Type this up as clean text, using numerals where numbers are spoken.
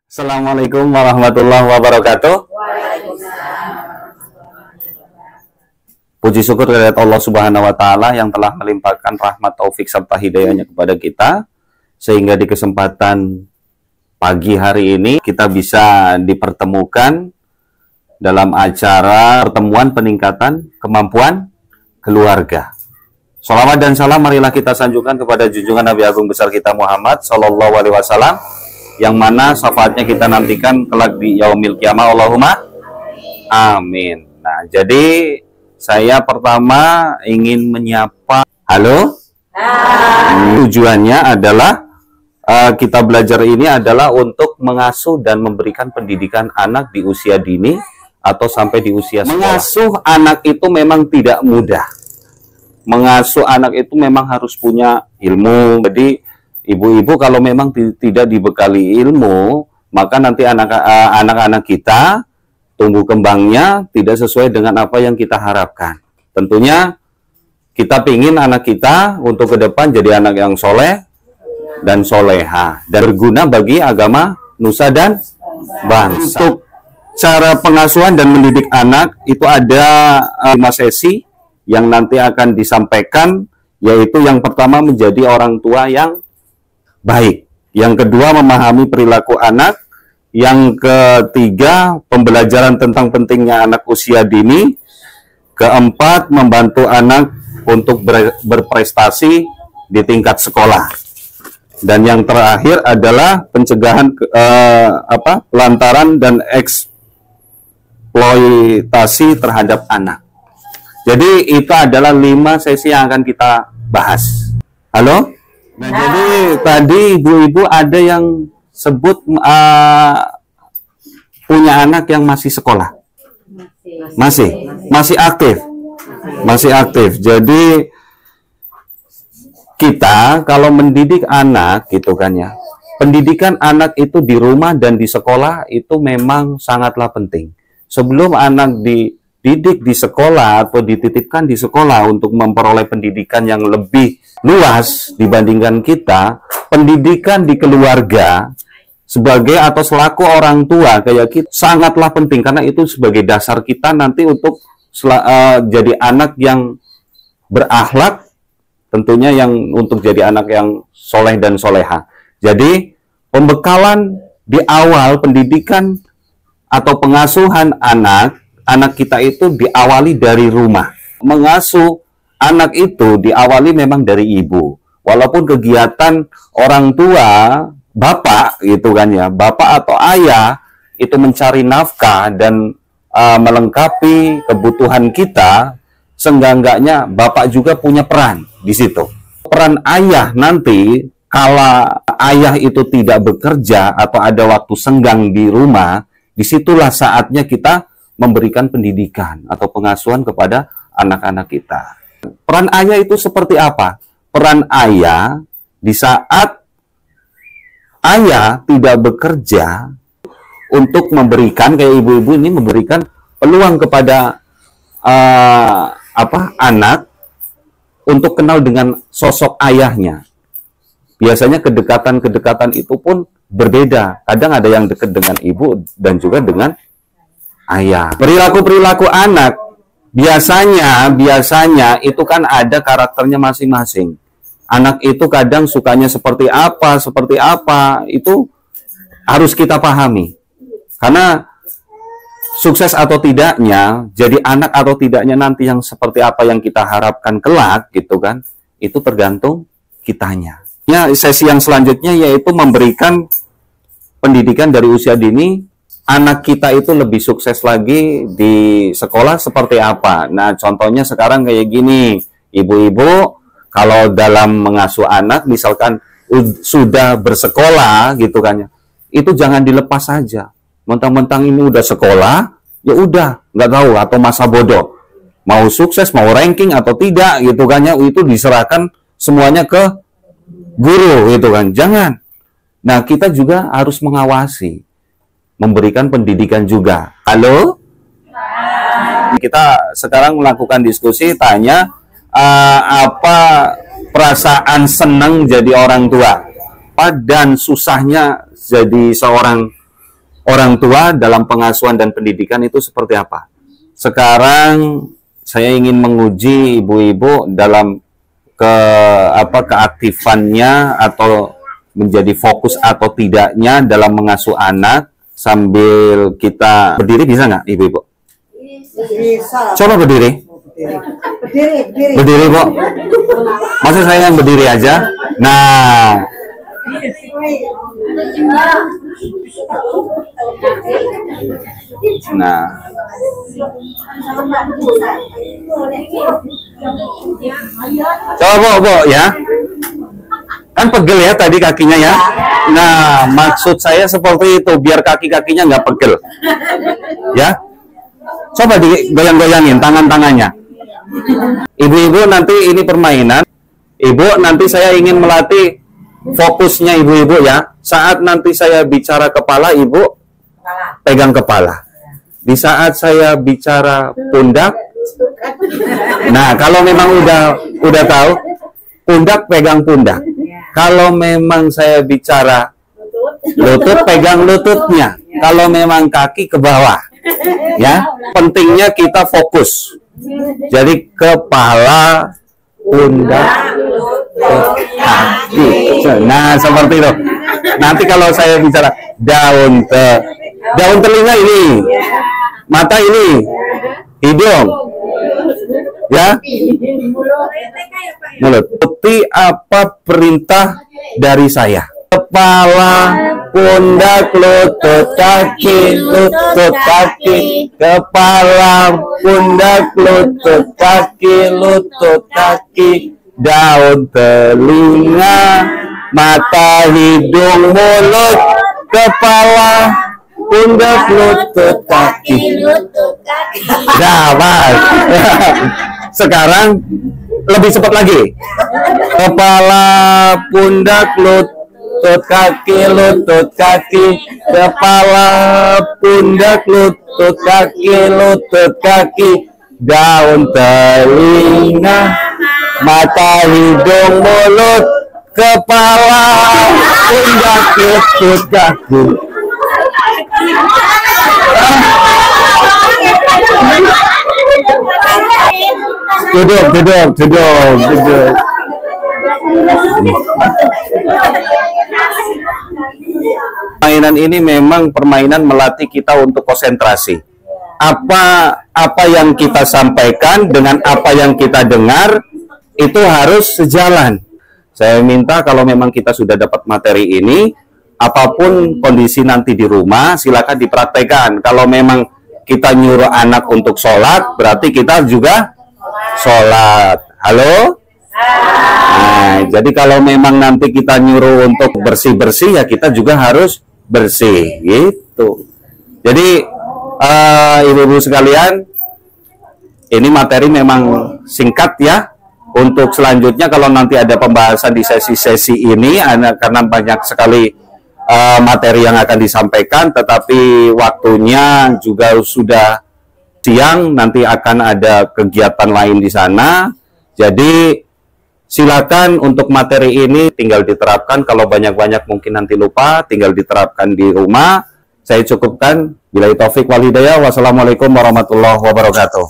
Assalamualaikum warahmatullahi wabarakatuh. Puji syukur kehadirat Allah Subhanahu wa taala yang telah melimpahkan rahmat taufik serta hidayahnya kepada kita sehingga di kesempatan pagi hari ini kita bisa dipertemukan dalam acara pertemuan peningkatan kemampuan keluarga. Shalawat dan salam marilah kita sanjungkan kepada junjungan Nabi Agung besar kita Muhammad Sallallahu Alaihi Wasallam, yang mana syafaatnya kita nantikan kelak di yaumil kiamah. Allahumma amin. Nah, jadi saya pertama ingin menyapa. Halo. Tujuannya adalah kita belajar ini adalah untuk mengasuh dan memberikan pendidikan anak di usia dini atau sampai di usia sekolah. Mengasuh anak itu memang tidak mudah. Mengasuh anak itu memang harus punya ilmu. Jadi ibu-ibu kalau memang tidak dibekali ilmu, maka nanti anak-anak kita tumbuh kembangnya tidak sesuai dengan apa yang kita harapkan. Tentunya kita ingin anak kita untuk ke depan jadi anak yang soleh dan soleha dan berguna bagi agama, nusa dan bangsa. Untuk cara pengasuhan dan mendidik anak itu ada 5 sesi yang nanti akan disampaikan, yaitu yang pertama menjadi orang tua yang baik, yang kedua memahami perilaku anak, yang ketiga pembelajaran tentang pentingnya anak usia dini, keempat membantu anak untuk berprestasi di tingkat sekolah, dan yang terakhir adalah pencegahan pelantaran dan eksploitasi terhadap anak. Jadi itu adalah 5 sesi yang akan kita bahas. Halo? Nah, jadi tadi ibu-ibu ada yang sebut punya anak yang masih sekolah. Masih aktif. Jadi kita kalau mendidik anak gitu kan ya. Pendidikan anak itu di rumah dan di sekolah itu memang sangatlah penting. Sebelum anak dididik di sekolah atau dititipkan di sekolah untuk memperoleh pendidikan yang lebih luas dibandingkan kita, pendidikan di keluarga sebagai atau selaku orang tua kayak kita sangatlah penting, karena itu sebagai dasar kita nanti untuk jadi anak yang berakhlak, tentunya yang untuk jadi anak yang soleh dan soleha. Jadi pembekalan di awal pendidikan atau pengasuhan anak kita itu diawali dari rumah. Mengasuh anak itu diawali memang dari ibu. Walaupun kegiatan orang tua, bapak gitu kan ya, bapak atau ayah itu mencari nafkah dan melengkapi kebutuhan kita, seenggak-enggaknya bapak juga punya peran di situ. Peran ayah nanti kala ayah itu tidak bekerja atau ada waktu senggang di rumah, disitulah saatnya kita memberikan pendidikan atau pengasuhan kepada anak-anak kita. Peran ayah itu seperti apa? Peran ayah di saat ayah tidak bekerja untuk memberikan, kayak ibu-ibu ini memberikan peluang kepada anak untuk kenal dengan sosok ayahnya. Biasanya kedekatan itu pun berbeda. Kadang ada yang dekat dengan ibu dan juga dengan ayah. Perilaku anak biasanya itu kan ada karakternya masing-masing. Anak itu kadang sukanya seperti apa, itu harus kita pahami. Karena sukses atau tidaknya, jadi anak atau tidaknya nanti yang seperti apa yang kita harapkan kelak gitu kan, itu tergantung kitanya. Ya, sesi yang selanjutnya yaitu memberikan pendidikan dari usia dini. Anak kita itu lebih sukses lagi di sekolah seperti apa. Nah, contohnya sekarang kayak gini, ibu-ibu kalau dalam mengasuh anak, misalkan sudah bersekolah gitu kan ya, itu jangan dilepas saja. Mentang-mentang ini udah sekolah, ya udah, nggak tahu atau masa bodoh. Mau sukses, mau ranking atau tidak gitu kan ya, itu diserahkan semuanya ke guru gitu kan. Jangan. Nah, kita juga harus mengawasi, memberikan pendidikan juga. Halo? Kita sekarang melakukan diskusi, tanya apa perasaan senang jadi orang tua, dan susahnya jadi seorang orang tua dalam pengasuhan dan pendidikan itu seperti apa. Sekarang saya ingin menguji ibu-ibu dalam keaktifannya atau menjadi fokus atau tidaknya dalam mengasuh anak sambil kita berdiri, bisa nggak ibu-ibu? Bisa. Coba berdiri. Berdiri, Bu. Maksud saya yang berdiri aja. Nah. Nah. Coba, Bu, ya. Kan pegel ya tadi kakinya ya. Nah, maksud saya seperti itu, biar kaki-kakinya nggak pegel. Ya. Coba digoyang-goyangin tangan-tangannya. Ibu-ibu, nanti ini permainan. Ibu, nanti saya ingin melatih fokusnya ibu-ibu ya. Saat nanti saya bicara kepala, ibu pegang kepala. Di saat saya bicara pundak, nah kalau memang udah tahu, pundak pegang pundak. Kalau memang saya bicara lutut, pegang lututnya. Kalau memang kaki ke bawah. Ya, pentingnya kita fokus. Jadi kepala, pundak, kaki. Nah, seperti itu. Nanti kalau saya bicara daun telinga ini, mata ini, hidung, ya, mulut. Seperti apa perintah dari saya? Kepala, pundak, lutut, kaki, kepala, pundak, lutut, kaki, daun telinga, mata, hidung, mulut, kepala, pundak, lutut, kaki. Dapat. Sekarang lebih cepat lagi. Kepala, pundak, lutut, kaki, kepala, pundak, lutut, kaki, daun telinga, mata, hidung, mulut, kepala, pundak, lutut, kaki. Duduk. Permainan ini memang permainan melatih kita untuk konsentrasi. Apa yang kita sampaikan dengan apa yang kita dengar itu harus sejalan. Saya minta kalau memang kita sudah dapat materi ini, apapun kondisi nanti di rumah, silakan dipraktekkan. Kalau memang kita nyuruh anak untuk sholat, berarti kita juga sholat. Halo? Nah, jadi kalau memang nanti kita nyuruh untuk bersih-bersih, ya kita juga harus bersih, gitu. Jadi, ibu-ibu sekalian, ini materi memang singkat ya. Untuk selanjutnya, kalau nanti ada pembahasan di sesi-sesi ini, karena banyak sekali materi yang akan disampaikan, tetapi waktunya juga sudah siang, nanti akan ada kegiatan lain di sana. Jadi silakan untuk materi ini tinggal diterapkan. Kalau banyak-banyak mungkin nanti lupa, tinggal diterapkan di rumah. Saya cukupkan. Billahi taufik wal hidayah. Wassalamualaikum warahmatullahi wabarakatuh.